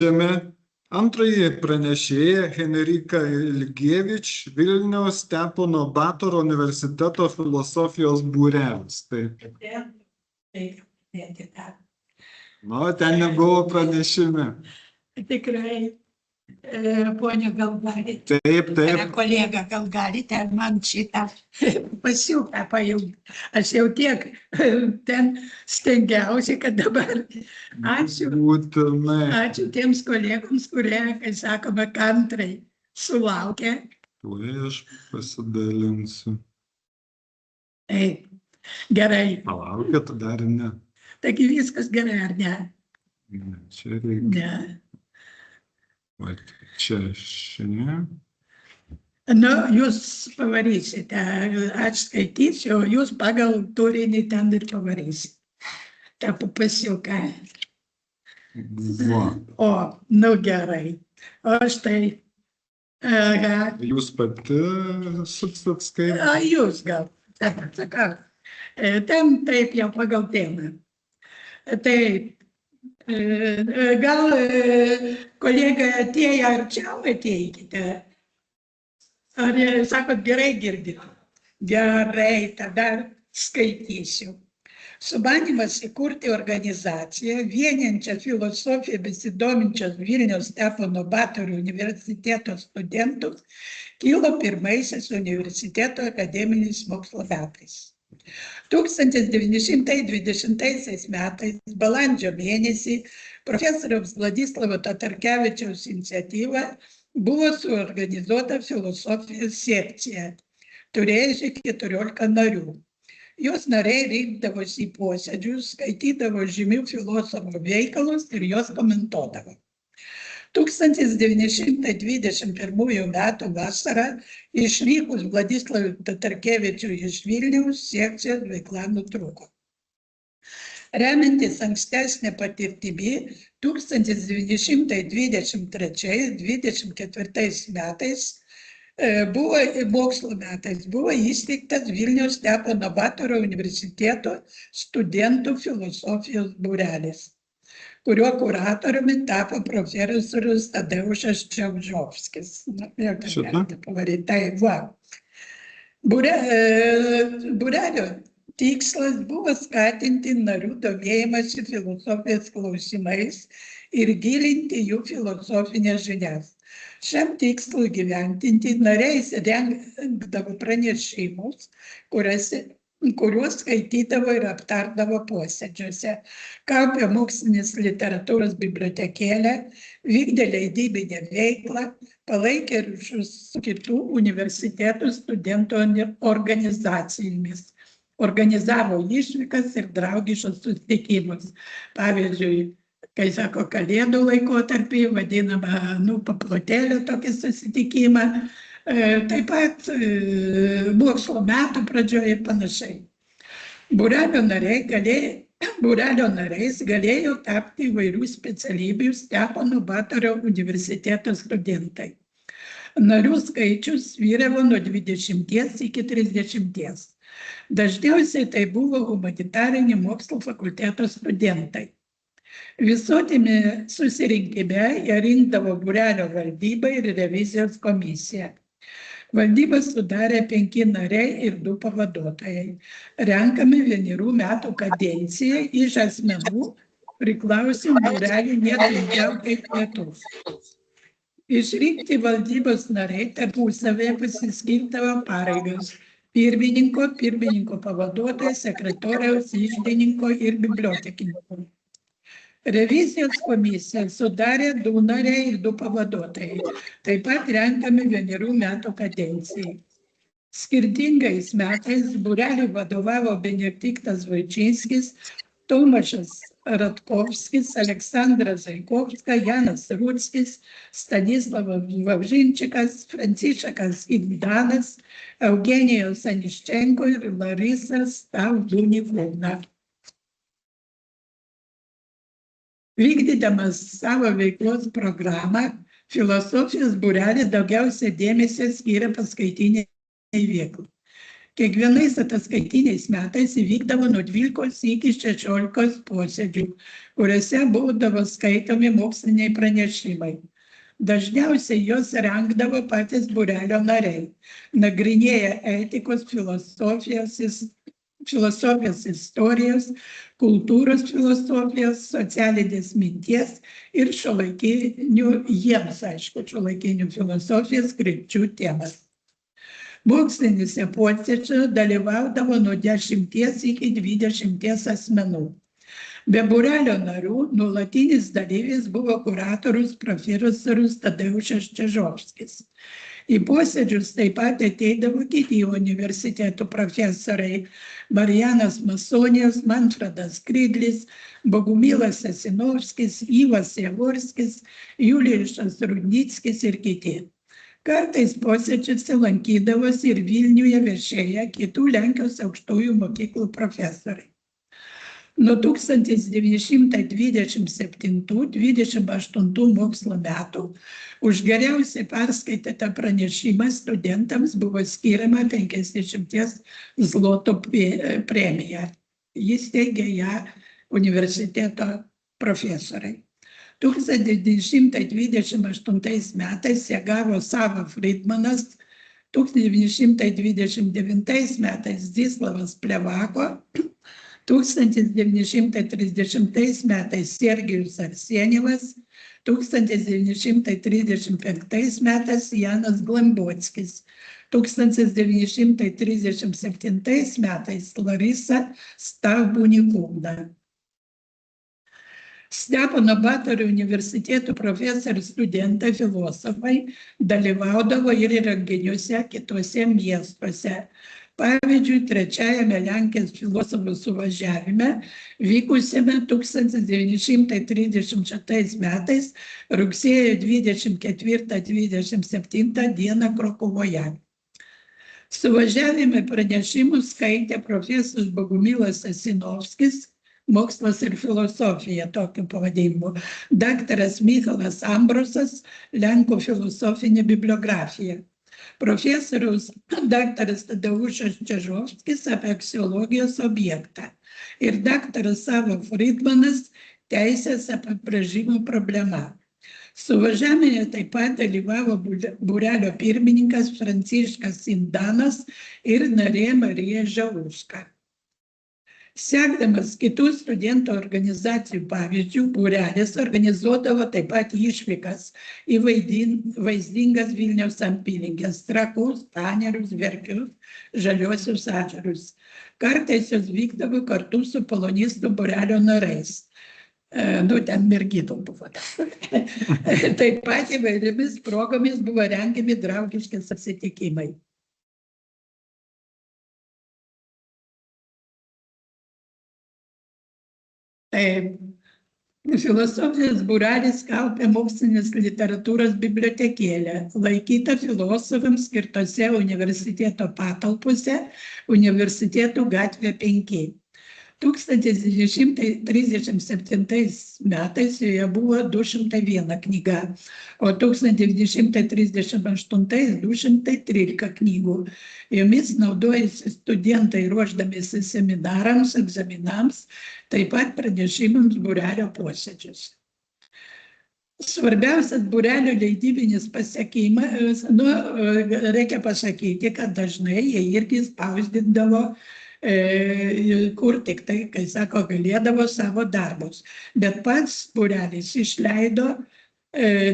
Antrąjį pranešėją Henriką Ilgevič, Vilniaus Stepono Batoro universiteto filosofijos būrelis. Ten nebuvo pranešime. Tikrai, ponia, gal galite, Taip. kolega, gal galite man šitą pasiūką pajungti. Aš jau tiek ten stengiausi, kad dabar ačiū. Būtinai. Ačiū tiems kolegoms, kurie, kai sakome, kantrai sulaukia. Tuoj aš pasidalinsiu. Taip, gerai. Palaukit, dar ne. Taigi viskas gerai, ar ne? Ne, čia reikia. Ne. Va, čia šiandien. Nu, jūs pavarysite, aš skaitysiu, o jūs pagal turinį ten ir pavarysite. Ta pasiūka. Va. O, nu gerai. O štai. Aha. Jūs pati suksit skaityti? Jūs gal. Sakau. Ten taip jau pagal temą. Tai gal kolega atėję arčiau ateikite. Ar sakot, gerai girdite? Gerai, tada skaitysiu. Sumanymas įkurti organizaciją, vieniančią filosofiją besidominčios Vilniaus Stepono Batoro universiteto studentų, kilo pirmaisiais universiteto akademiniais mokslo metais. 1920 metais, balandžio mėnesį, profesoriaus Vladislavo Tatarkevičiaus iniciatyva buvo suorganizuota filosofijos sekcija, turėjusi 14 narių. Jos nariai rinkdavosi į posėdžius, skaitydavo žymių filosofų veikalus ir juos komentuodavo. 1921 metų vasarą išvykus Vladislavui Tatarkevičiui iš Vilniaus, sekcijos veikla nutrūko. Remiantis ankstesnė patirtimi, 1923-1924 metais mokslo metais buvo įsteigtas Vilniaus Stepono Batoro universiteto studentų filosofijos būrelis, kurio kuratoriumi tapo profesorius Tadeušas Čiaužovskis. Būrelio tikslas buvo skatinti narių domėjimąsi filosofijos klausimais ir gilinti jų filosofinės žinias. Šiam tikslui gyventinti nariais rengdavo pranešimus, kuriuos skaitydavo ir aptardavo posėdžiuose, kaupė mokslinės literatūros bibliotekėlę, vykdė leidybinę veiklą, palaikė ryšius su kitų universitetų studentų organizacijomis, organizavo išvykas ir draugiškus susitikimus. Pavyzdžiui, kai sako, kalėdų laikotarpį, vadinama, paplotėlio tokį susitikimą, taip pat mokslo metų pradžioje ir panašiai. Būrelio nariais galėjo tapti įvairių specialybių Stepono Batoro universiteto studentai. Narių skaičius svyravo nuo 20 iki 30. Dažniausiai tai buvo humanitarinio mokslo fakulteto studentai. Visuotime susirinkime jie rinkdavo būrelio valdybą ir revizijos komisiją. Valdybą sudarė 5 nariai ir 2 pavaduotojai. Renkami 1 metų kadencijai iš asmenų priklausė būrelį netrumpiau kaip metus. Išrinkti valdybos nariai tarpusavėje pasiskirstavo pareigas pirmininko, pirmininko pavaduotojo, sekretoriaus, iždininko ir bibliotekininko. Revizijos komisiją sudarė 2 nariai ir 2 pavaduotojai, taip pat renkami 1 metų kadencijai. Skirtingais metais būreliui vadovavo Benediktas Vaičinskis, Tomašas Ratkovskis, Aleksandras Zaikovska, Janas Rutskis, Stanislavas Vavžinčikas, Franciškas Igdanas, Eugenijus Aniščenko ir Larisas Stavdunivona. Vykdydamas savo veiklos programą, filosofijos būrelis daugiausia dėmesio skyrė paskaitiniai veiklai. Kiekvienais ataskaitiniais metais įvykdavo nuo 12 iki 16 posėdžių, kuriuose būdavo skaitomi moksliniai pranešimai. Dažniausiai jos rengdavo patys būrelio nariai, nagrinėję etikos, filosofijos istorijos, kultūros filosofijos, socialinės minties ir šiuolaikinių filosofijos krypčių temas. Mokslinėse posėdžiuose dalyvaudavo nuo 10 iki 20 asmenų. Be būrelio narių nuolatinis dalyvis buvo kuratorius profesorius Tadeušas Čižovskis. Į posėdžius taip pat ateidavo kiti universitetų profesoriai Marijanas Masonijos, Manfredas Krydlis, Bogumilas Asinovskis, Ivas Javorskis, Julijus Rudnickis ir kiti. Kartais posėdžiuose lankydavosi ir Vilniuje viešėję kitų Lenkijos aukštųjų mokyklų profesoriai. Nuo 1927–28 mokslo metų už geriausiai perskaitytą pranešimą studentams buvo skiriama 50 zlotų premija. Jis teigė ją universiteto profesoriai. 1928 metais ją gavo Sava Friedmanas, 1929 metais Zislavas Plevako, 1930 metais Sergijus Arsenjevas, 1935 metais Janas Glambockis, 1937 metais Larisa Stavbunikūna. Stepono Batorio universiteto profesorių studentai filosofai dalyvaudavo ir renginiuose kituose miestuose. Pavyzdžiui, trečiajame Lenkijos filosofų suvažiavime vykusiame 1936 metais rugsėjo 24–27 dieną Krokuvoje. Suvažiavime pranešimus skaitė profesorius Bogumilas Asinovskis, Mokslas ir filosofija tokiu pavadinimu, daktaras Michalas Ambrosas, Lenkų filosofinė bibliografija. Profesorius daktaras Tadeušas Čižovskis apie aksiologijos objektą ir daktaras Sava Friedmanas teisės apibrėžimo problema. Suvažiavime taip pat dalyvavo būrelio pirmininkas Franciškas Indanas ir narė Marija Žaluška. Sekdamas kitų studentų organizacijų pavyzdžių, būrelis organizuodavo taip pat išvykas į vaizdingas Vilniaus apylinkes, Trakus, Panerius, Verkius, Žaliuosius ežerus. Kartais jos vykdavo kartu su polonistų būrelio nariais. Ten merginų buvo. Taip pat įvairiomis progomis buvo rengiami draugiški susitikimai. Filosofijos būrelis kaupė mokslinės literatūros bibliotekėlę, laikytą filosofams skirtose universiteto patalpose, Universitetų gatvė 5. 1937 metais joje buvo 201 knyga, o 1938 213 knygų. Jomis naudojasi studentai ruošdamiesi seminarams, egzaminams, taip pat pranešimams būrelio posėdžius. Svarbiausias būrelio leidybinis pasiekimas, reikia pasakyti, kad dažnai jie irgi spausdindavo kur tik tai, kai sako, galėdavo savo darbus. Bet pats būrelis išleido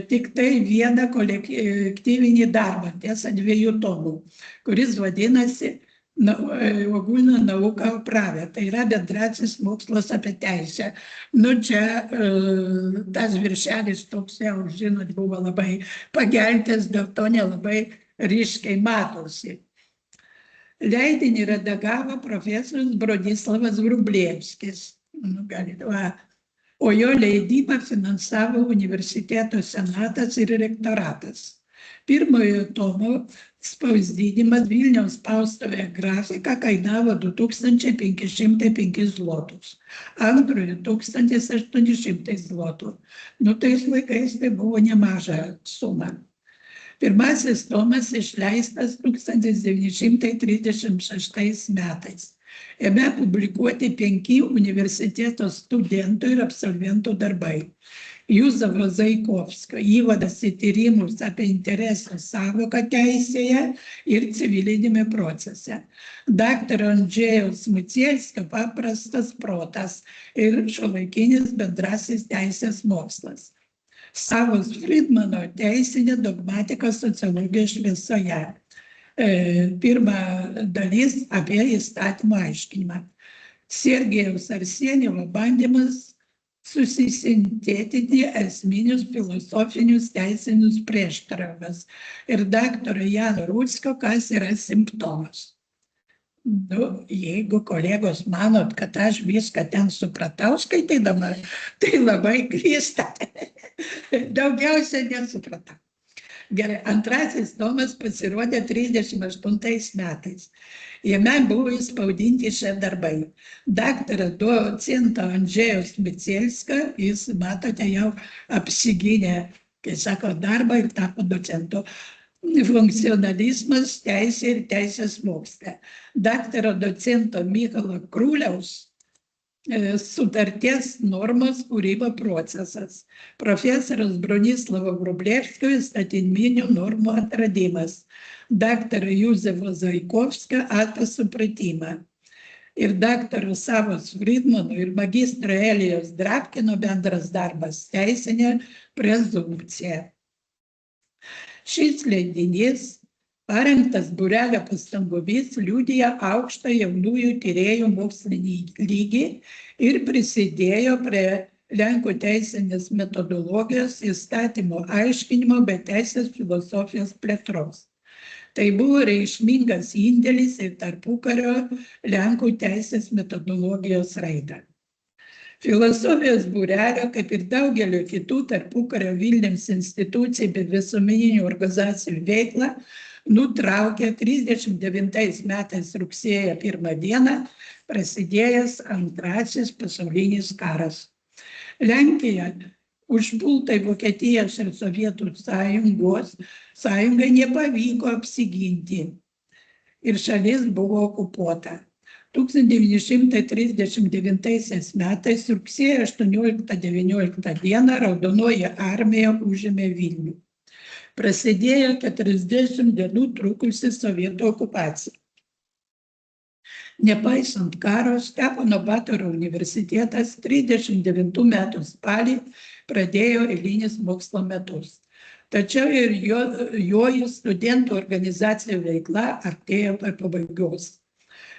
tik tai vieną kolektyvinį darbą, tiesa 2 tomų, kuris vadinasi Ogulna nauka opravė. Tai yra bendrasis mokslas apie teisę. Čia tas viršelis toks, jau žinot, buvo labai pageltęs, dėl to nelabai ryškiai matosi. Leidinį redagavo profesorius Brodislavas Vrublevskis, o jo leidybą finansavo universiteto senatas ir rektoratas. Pirmojo tomo spausdinimas Vilniaus spaustuvėje Grafika kainavo 2505 zlotus, antrojo 1800 zlotų. Tais laikais tai buvo nemaža suma. Pirmasis tomas išleistas 1936 metais. Jame publikuoti 5 universiteto studentų ir absolventų darbai. Juzefo Zaikovskio įvadas į tyrimus apie interesų sąvoką teisėje ir civilinėme procese. Daktaro Andžejaus Macielskio paprastas protas ir šiuolaikinis bendrasis teisės mokslas. Savos Friedmano teisinė dogmatika sociologijos šviesoje. Pirma dalis apie įstatymą aiškinimą. Sergejaus Arsenjevo bandymas susisintetinti esminius filosofinius teisinius prieštaravimus ir daktaro Jano Rutskio, kas yra simptomas. Jeigu kolegos manot, kad aš viską ten supratau skaitydama, tai labai klysta. Daugiausia nesupratau. Gerai, antrasis tomas pasirodė 38 metais. Jame buvo įspaudinti šie darbai. Daktaro docento Andžejaus Macielskio, jis, matote, jau apsigynė, kai sako, darbą ir tapo docento. Funkcionalizmas, teisė ir teisės moksle. Daktaro docento Mykolo Krūliaus sutarties normos kūryba procesas. Profesorius Bronislavo Vrublevskio įstatyminių normų atradimas. Daktaro Juzefo Zaikovskio apie supratimą. Ir daktaro Savos Friedmano ir magistro Elijos Drapkino bendras darbas teisinė prezumpcija. Šis leidinys, parengtas būrelio pastangomis, liudija aukštą jaunųjų tyrėjų mokslinį lygį ir prisidėjo prie Lenkų teisinės metodologijos, įstatymo aiškinimo bei teisės filosofijos plėtros. Tai buvo reikšmingas indėlis į tarpukario Lenkų teisės metodologijos raidą. Filosofijos būrelio, kaip ir daugelio kitų tarpukario Vilniaus institucijų bei visuomeninių organizacijų veiklą, nutraukė 39 metais rugsėjo 1 dieną prasidėjęs Antrasis pasaulinis karas. Lenkija užpultai Vokietijos ir Sovietų sąjungai nepavyko apsiginti ir šalis buvo okupuota. 1939 metais rugsėjo 18-19 dieną Raudonoji armija užėmė Vilnių. Prasidėjo 40 dienų trukusi sovietų okupacija. Nepaisant karo, Stepono Batoro universitetas 39 metų spalį pradėjo eilinis mokslo metus. Tačiau ir jo studentų organizacijų veikla artėjo prie pabaigos.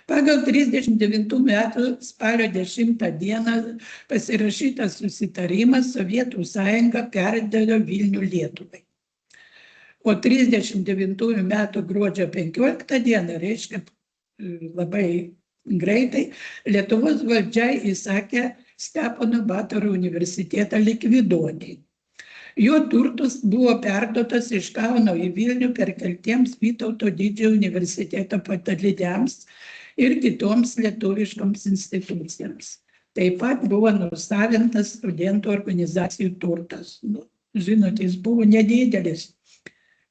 Pagal 39 metų spalio 10 dieną pasirašytas susitarimas Sovietų sąjunga perdavė Vilnių Lietuvai. O 39 metų gruodžio 15 dieną, reiškia labai greitai, Lietuvos valdžia įsakė Stepono Batoro universitetą likviduoti. Jo turtus buvo perduotas iš Kauno į Vilnių perkeltiems Vytauto Didžiojo universiteto padaliniams ir kitoms lietuviškoms institucijoms. Taip pat buvo nusavintas studentų organizacijų turtas. Žinot, jis buvo nedidelis.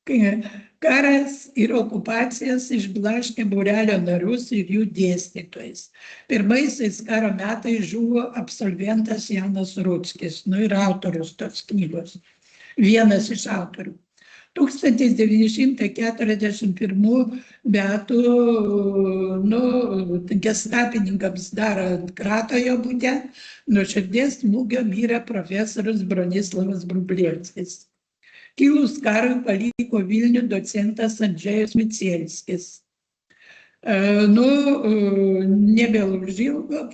Karas ir okupacijas išblaškė būrelio narius ir jų dėstytojus. Pirmaisiais karo metais žuvo absolventas Janas Rutskis, ir autorius tos knygos, vienas iš autorių. 1941 metų gestapininkams darant kratą jo bute, nuo širdies smūgio mirė profesorius Bronislavas Vrublevskis. Kilus karui paliko Vilnių docentas Andžejus Macielskis. Nebeužilgo,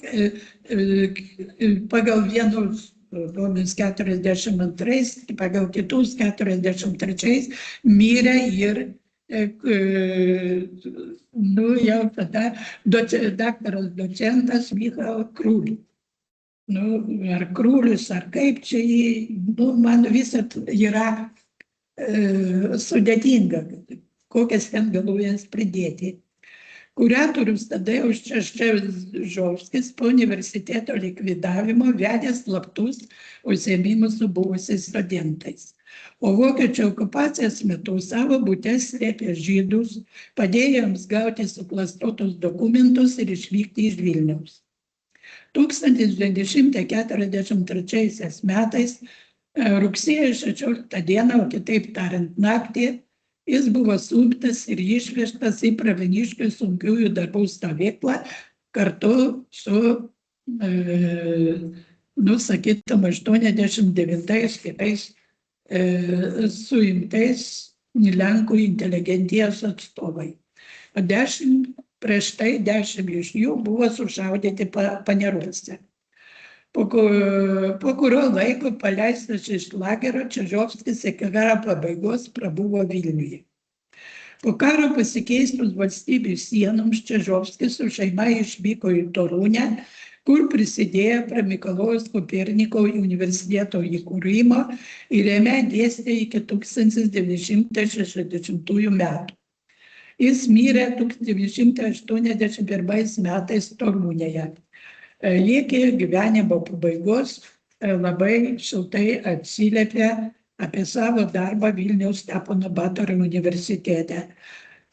pagal vienus 42, pagal kitus 43 mirė ir jau tada daktaras docentas Michal Krūlius. Ar Krūlius, ar kaip čia man visat yra sudėtinga, kokias ten galvojas pridėti. Kuratorius Tadeuš Čežovskis po universiteto likvidavimo vedė slaptus užsiėmimus su buvusiais studentais. O vokiečių okupacijos metu savo bute slėpė žydus, padėjo jiems gauti suklastotus dokumentus ir išvykti iš Vilniaus. 1943 metais rugsėjo 16 dieną, o kitaip tariant naktį, jis buvo suimtas ir išvežtas į Pravieniškių sunkiųjų darbų stovyklą kartu su, sakytum, 89 kitais suimtais Lenkų inteligentijos atstovai. Prieš tai 10 iš jų buvo sušaudyti Paneruose. Po kurio laiko paleistas iš lagerio, Čižovskis iki karo pabaigos prabuvo Vilniuje. Po karo pasikeistus valstybių sienoms Čižovskis su šeima išvyko į Torunę, kur prisidėjo prie Mikalojaus Koperniko universiteto įkūrimo ir jame dėstė iki 1960 metų. Jis mirė 1981 metais Torunėje. Iki gyvenimo pabaigos labai šiltai atsiliepė apie savo darbą Vilniaus Stepono Batoro universitete.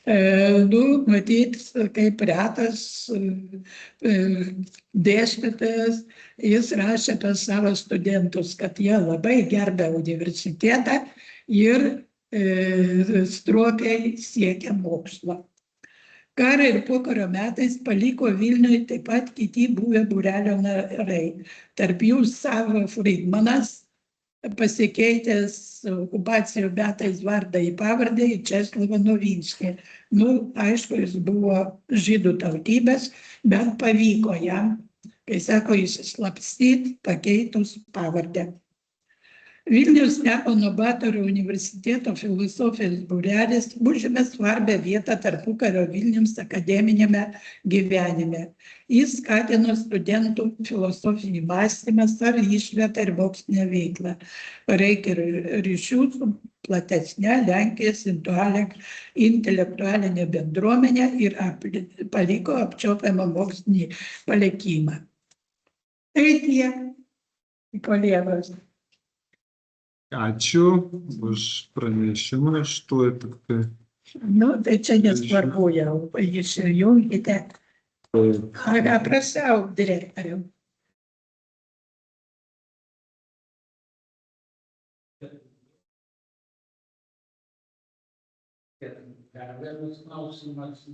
Matyt, kaip retas dėstytojas, jis rašė apie savo studentus, kad jie labai gerbė universitetą ir stropiai siekia mokslo. Karo ir pokario metais paliko Vilniuje taip pat kiti buvę būrelio nariai. Tarp jų Savo Friedmanas, pasikeitęs okupacijų metais vardą į pavardę į Česlavą Novinskį. Aišku, jis buvo žydų tautybės, bet pavyko jam, kai sako, išsislapstyti, pakeitus pavardę. Vilniaus Stepono Batoro universiteto filosofijos būrelis užėmė svarbią vietą tarpukario Vilniaus akademinėme gyvenime. Jis skatino studentų filosofinį mąstymą, išvietą ir mokslinę veiklą. Palaikė ryšių su platesne Lenkijos intelektualinė bendruomenė ir paliko apčiuopiamą mokslinį palikimą. Tai tiek, kolegos. Ačiū už pranešimą. Štuoj tik tai. Tai čia nesvarbu jau, išjungite. Prašau, direktoriau. Dar vienas klausimas.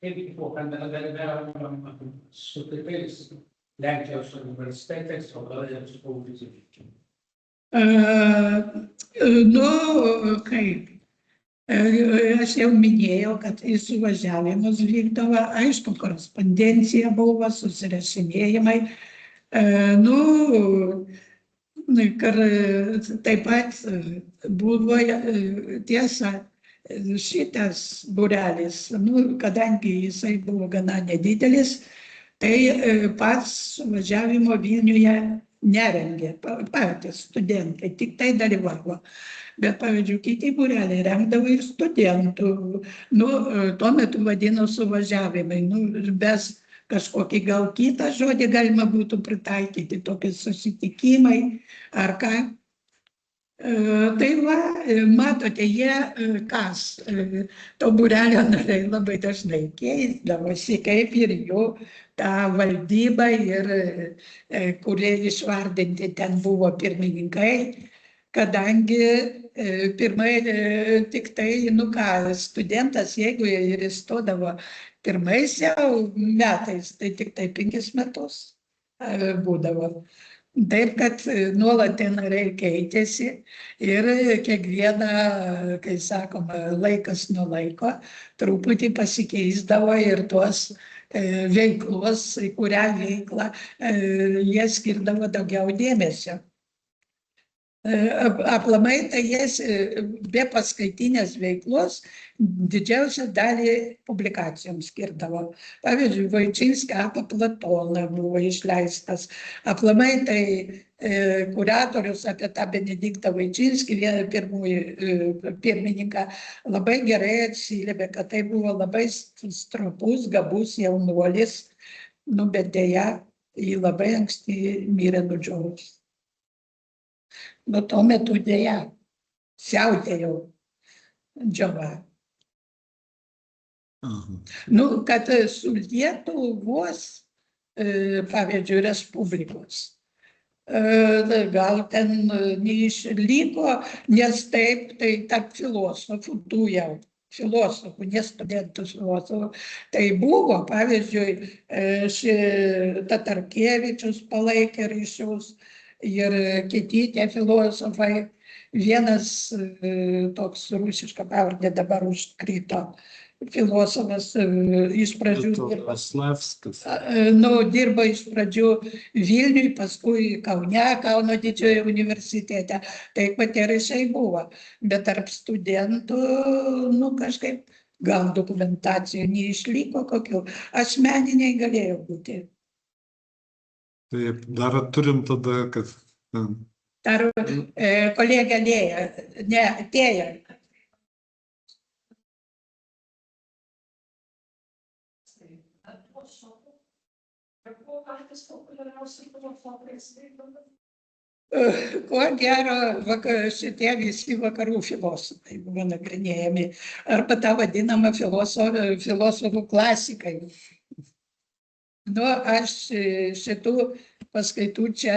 Kaip po bendradarbiavimo su kitais Lenkijos universitetais, o gal ir su politikai? Kaip? Aš jau minėjau, kad į suvažiavimus vykdavo, aišku, korespondencija buvo, susirašinėjimai. Taip pat buvo tiesa, šitas būrelis, kadangi jisai buvo gana nedidelis, tai pats suvažiavimo Vilniuje nerengė, patys studentai, tik tai dalyvavo. Bet, pavyzdžiui, kiti būreliai rengdavo ir studentų. Tuo metu vadino suvažiavimai. Bez kažkokį gal kitą žodį galima būtų pritaikyti, tokie susitikimai ar ką. Tai va, matote, jie to būrelio nariai labai dažnai keisdavosi, kaip ir jų tą valdybą, ir kurie išvardinti ten buvo pirmininkai, kadangi pirmai tik tai, studentas, jeigu ir įstodavo pirmais jau metais, tai tik tai 5 metus būdavo. Taip, kad nuolat nariai keitėsi ir kiekvieną, kai sakoma, laikas nuo laiko truputį pasikeisdavo ir tuos veiklos, į kurią veiklą jie skirdavo daugiau dėmesio. Aplamai tai jas be paskaitinės veiklos didžiausią dalį publikacijoms skirdavo. Pavyzdžiui, Vaičinskio apie Platoną buvo išleistas. Aplamai tai kuratorius apie tą Benediktą Vaičinskį, vieną pirmųjų pirmininką, labai gerai atsiliepė, kad tai buvo labai stropus, gabus jaunuolis, bet deja, jį labai anksti mirė nudžiovus. Tuo metu dėja. siautėjo džiova. Aha. Nu, kad su Lietuvos, pavyzdžiui, Respublikos. Gal ten neišliko, nes taip, tai tarp filosofų, tų jau filosofų, ne studentų filosofų, tai buvo, pavyzdžiui, Tatarkevičius palaikė ryšius ir kiti tie filosofai. Vienas toks rusišką pavardę dabar užkrito filosofas iš pradžių dirbo. Slavskas. Dirbo iš pradžių Vilniui, paskui Kaune, Kauno didžiojo universitete. Taip pat ir ryšiai buvo. Bet tarp studentų, kažkaip gal dokumentacijų neišliko kokių. Asmeniniai galėjo būti. Taip, dar turim tada, kad... Dar kolegė Lėja, ne, Tėja. Ko gero, šitie visi vakarų filosofai buvo nagrinėjami, arba ta vadinama filosofų klasikai. Aš šitų paskaitų čia,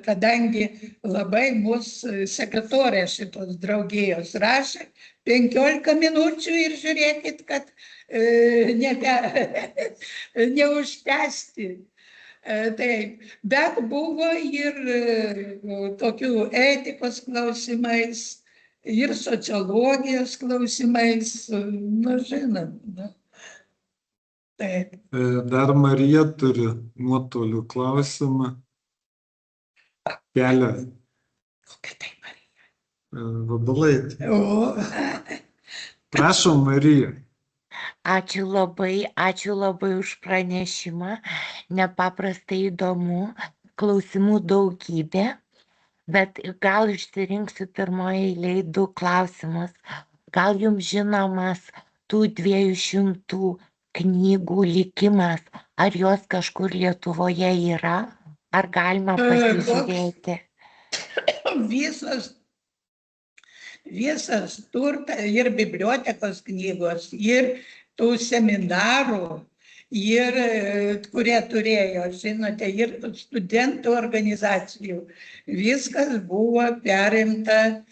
kadangi labai mūsų sekretorė šitos draugijos rašė 15 minučių ir žiūrėkit, kad neužtęsti. Taip, bet buvo ir tokių etikos klausimais, ir sociologijos klausimais, žinot. Taip. Dar Marija turi nuotolių klausimą. Kelia. Kokia tai Marija? Vabalaitė. Prašom, Marija. Ačiū labai už pranešimą. Nepaprastai įdomu, klausimų daugybė, bet gal išsirinksiu pirmoje eilėje 2 klausimus. Gal jums žinomas tų 200 knygų likimas, ar jos kažkur Lietuvoje yra, ar galima pasižiūrėti? Visas turtas ir bibliotekos knygos, ir tų seminarų, ir kurie turėjo, žinote, ir studentų organizacijų. Viskas buvo perimta,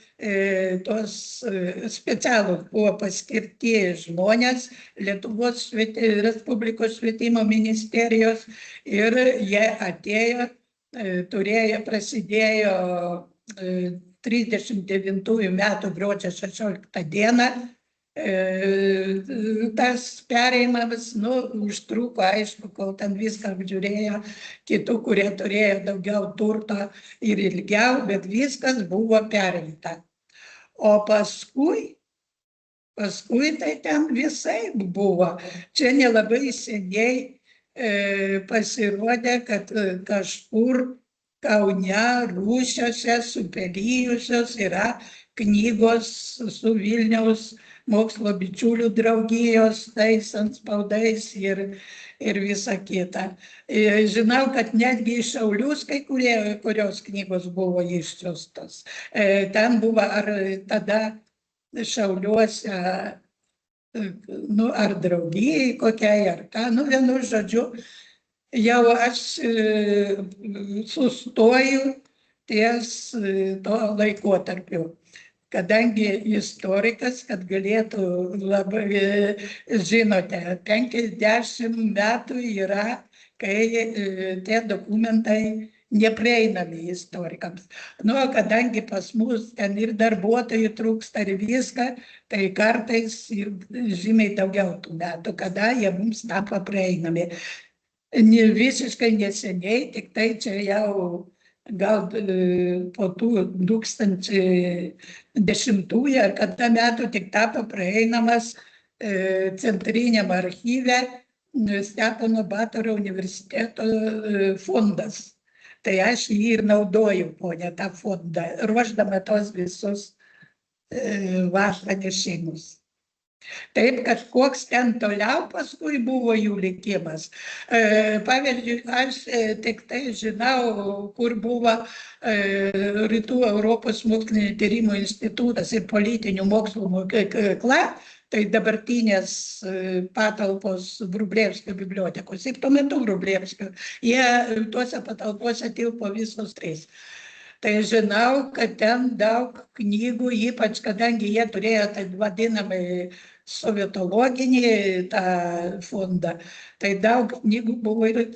tos specialūs buvo paskirti žmonės Lietuvos Respublikos švietimo ministerijos ir jie atėjo, prasidėjo 39 metų gruodžio 16 dieną. Tas perėjimas, užtruko, aišku, kol ten viską apžiūrėjo, kitų, kurie turėjo daugiau turto ir ilgiau, bet viskas buvo perimta. O paskui tai ten visai buvo. Čia nelabai seniai pasirodė, kad kažkur Kaune, Rūsiuose, supelijusios yra knygos su Vilniaus mokslo bičiulių draugijos tais antspaudais ir visa kita. Žinau, kad netgi iš Šiaulius kurios knygos buvo išsiųstos. Ten buvo ar tada Šiauliuose, ar draugijai kokiai, ar ką, vienu žodžiu, jau aš sustoju ties to laikotarpiu. Kadangi istorikas, kad galėtų labai, žinote, 50 metų yra, kai tie dokumentai neprieinami istorikams. Kadangi pas mus ten ir darbuotojų trūksta ir viską, tai kartais ir žymiai daugiau tų metų, kada jie mums tampa prieinami. Visiškai neseniai, tik tai čia jau gal po tų 2010 ar kada metų tik tapo praeinamas centriniam archyve Stepono Batoro universiteto fondas. Tai aš jį ir naudoju, ponė, tą fondą, ruošdama tos visus pranešimus. Taip, kad koks ten toliau paskui buvo jų likimas. Pavyzdžiui, aš tik tai žinau, kur buvo Rytų Europos mokslinio tyrimų institutas ir politinių mokslų mokykla, tai dabartinės patalpos Vrublevskio bibliotekos. Ir tuo metu Vrublevskio. Jie tuose patalpose tilpo visos trys. Tai žinau, kad ten daug knygų, ypač kadangi jie turėjo taip vadinamai sovietologinį tą fondą, tai daug knygų buvo ir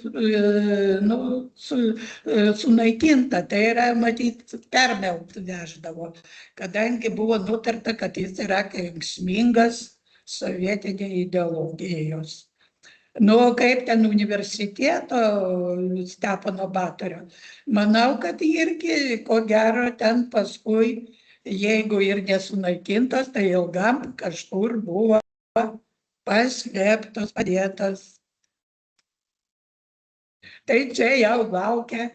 sunaikinta, tai yra, matyt, permelt veždavo, kadangi buvo nutarta, kad jis yra kenksmingas sovietinė ideologijos. Nu, kaip ten universiteto Stepono Batorio. Manau, kad irgi, ko gero, ten paskui, jeigu ir nesunaikintos, tai ilgam kažkur buvo paslėptos, padėtos. Tai čia jau laukia,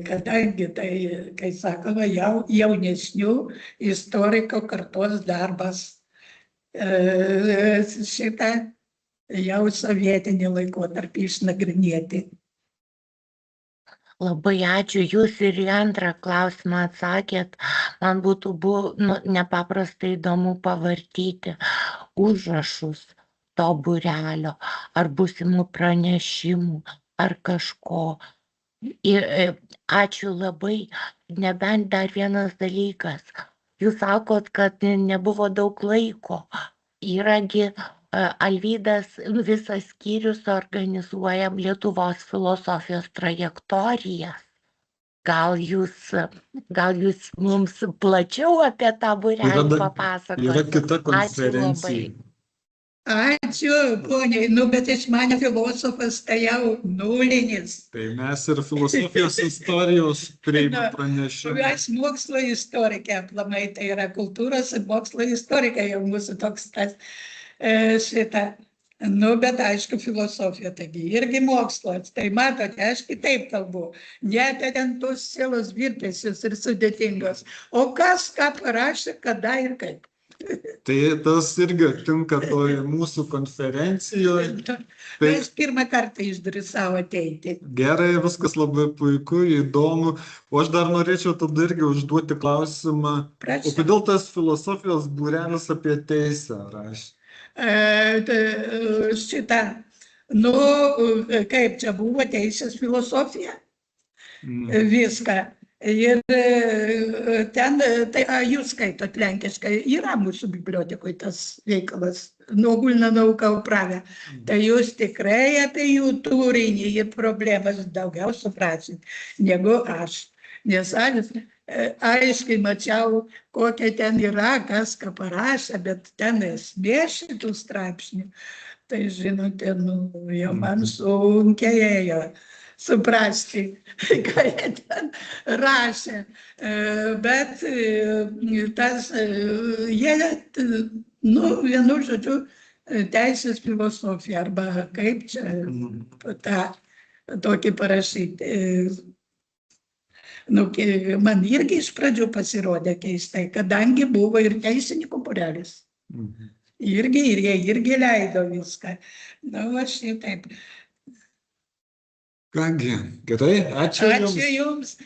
kadangi tai, kai sakoma, jaunesnių istoriko kartos darbas šitą jau sovietinį laikotarpį išnagrinėti. Labai ačiū, jūs ir į antrą klausimą atsakėt. Man būtų nepaprastai įdomu pavartyti užrašus to būrelio, ar būsimų pranešimų, ar kažko. Ir ačiū labai, nebent dar vienas dalykas. Jūs sakot, kad nebuvo daug laiko. Yragi Alvydas visas skyrius organizuoja Lietuvos filosofijos trajektorijas. Gal jūs mums plačiau apie tą būrelį papasakosite? Yra kita konferencija. Ačiū, poniai, bet iš mane filosofas tai jau nulinis. Tai mes ir filosofijos istorijos priima pranešimą. Aš mokslo istorikė, aplamai, tai yra kultūros ir mokslo istorikė, jau mūsų toks tas šitą. Bet aišku, filosofija, taigi irgi mokslas. Tai matote, aš kitaip kalbu. Ne apie ten tos sielos virpesius ir sudėtingos. O kas ką parašė, kada ir kaip. Tai tas irgi tinka toj mūsų konferencijoje. Tai Aš pirmą kartą išdrįsau ateiti. gerai, viskas labai puiku, įdomu. O aš dar norėčiau tada irgi užduoti klausimą. O Prašau. kodėl tas filosofijos būrelis apie teisę rašė? Šitą, kaip čia buvo teisės filosofija, viską. Ir ten, tai jūs skaitot lenkiškai, yra mūsų bibliotekoje tas veikalas, Nuogulna nauka upravė. Tai jūs tikrai apie jų turinį ir problemas daugiau suprasit negu aš. Nes aš aiškiai mačiau, kokia ten yra, kas ką parašė, bet ten esmė šitų straipsnių. Tai žinote, jau man sunkiai ėjo suprasti, ką jie ten rašė. Bet tas, jie, vienu žodžiu, teisės filosofija, arba kaip čia tą tokį parašyti. Man irgi iš pradžių pasirodė keistai, kadangi buvo ir teisininkų būrelis. Ir jie irgi leido viską. Aš šitaip. Kągi, gerai, ačiū Jums. Ačiū Jums.